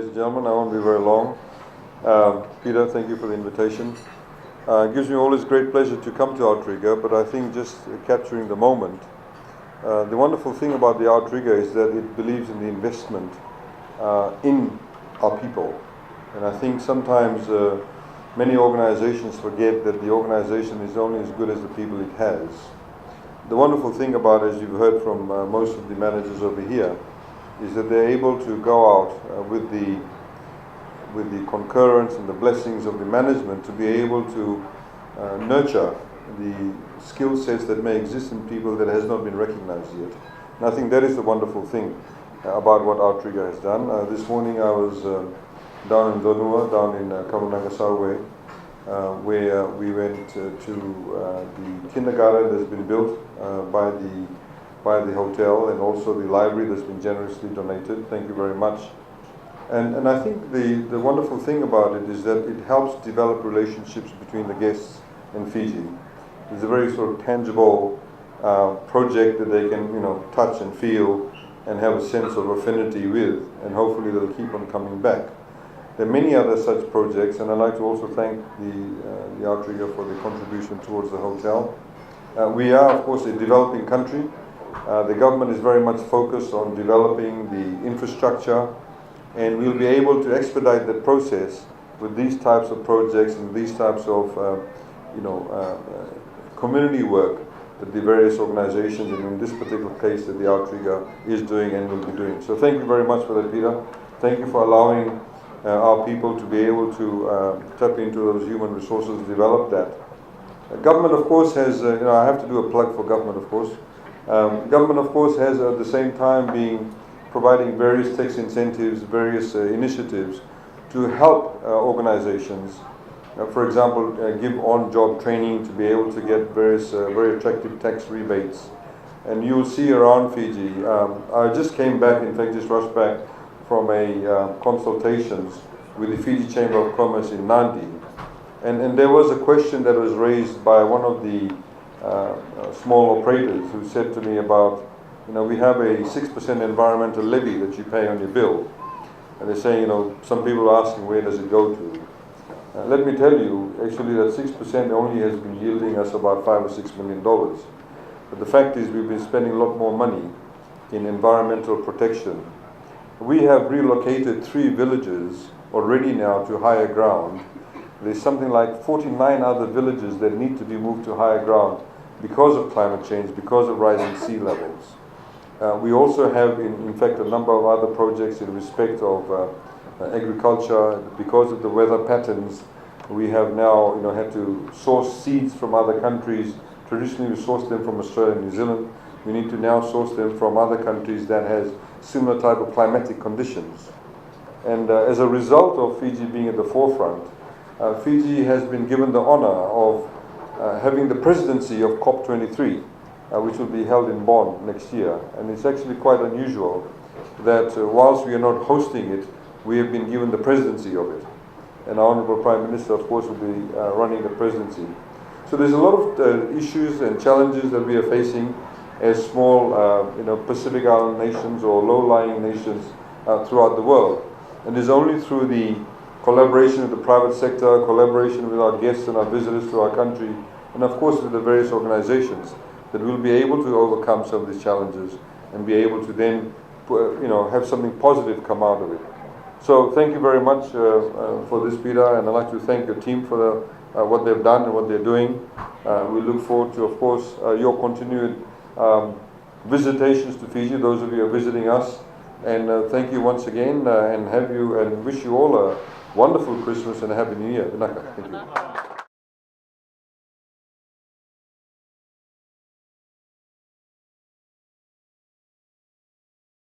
and gentlemen. I won't be very long. Peter, thank you for the invitation. It gives me always great pleasure to come to Outrigger, but I think just capturing the moment. The wonderful thing about the Outrigger is that it believes in the investment in our people. And I think sometimes many organizations forget that the organization is only as good as the people it has. The wonderful thing about it, as you've heard from most of the managers over here, is that they're able to go out with the concurrence and the blessings of the management to be able to nurture the skill sets that may exist in people that has not been recognized yet. And I think that is the wonderful thing about what Outrigger has done. This morning I was down in Donua, down in Kamunanga-Sarwe, where we went to the kindergarten that's been built by the hotel, and also the library that's been generously donated. Thank you very much. And I think the wonderful thing about it is that it helps develop relationships between the guests and Fiji. It's a very sort of tangible project that they can, touch and feel and have a sense of affinity with, and hopefully they'll keep on coming back. There are many other such projects, and I'd like to also thank the Outrigger for the contribution towards the hotel. We are, of course, a developing country. The government is very much focused on developing the infrastructure, and we'll be able to expedite the process with these types of projects and these types of community work that the various organizations, and in this particular case that the Outrigger is doing and will be doing. So thank you very much for that, Peter. Thank you for allowing our people to be able to tap into those human resources, develop that. Government, of course, has, I have to do a plug for government, of course. Government, of course, has at the same time providing various tax incentives, various initiatives to help organizations. For example, give on-job training to be able to get various very attractive tax rebates. And you'll see around Fiji, I just came back, in fact, just rushed back from a consultations with the Fiji Chamber of Commerce in Nandi. And there was a question that was raised by one of the small operators who said to me about, we have a 6% environmental levy that you pay on your bill. And they're saying, some people are asking, where does it go to? Let me tell you, actually that 6% only has been yielding us about $5 or $6 million. But the fact is we've been spending a lot more money in environmental protection. We have relocated 3 villages already now to higher ground. There's something like 49 other villages that need to be moved to higher ground because of climate change, because of rising sea levels. We also have, in fact, a number of other projects in respect of agriculture. Because of the weather patterns, we have now had to source seeds from other countries. Traditionally, we sourced them from Australia and New Zealand. We need to now source them from other countries that has similar type of climatic conditions. And as a result of Fiji being at the forefront, Fiji has been given the honor of having the presidency of COP23, which will be held in Bonn next year. And it's actually quite unusual that whilst we are not hosting it, we have been given the presidency of it. And our Honourable Prime Minister, of course, will be running the presidency. So there's a lot of issues and challenges that we are facing as small Pacific Island nations or low-lying nations throughout the world. And it's only through the collaboration with the private sector, collaboration with our guests and our visitors to our country, and of course with the various organizations, that we'll be able to overcome some of these challenges and be able to then have something positive come out of it. So thank you very much for this, Peter, and I'd like to thank your team for what they've done and what they're doing. We look forward to, of course, your continued visitations to Fiji, those of you who are visiting us. And thank you once again, and wish you all a wonderful Christmas and a Happy New Year. Thank you.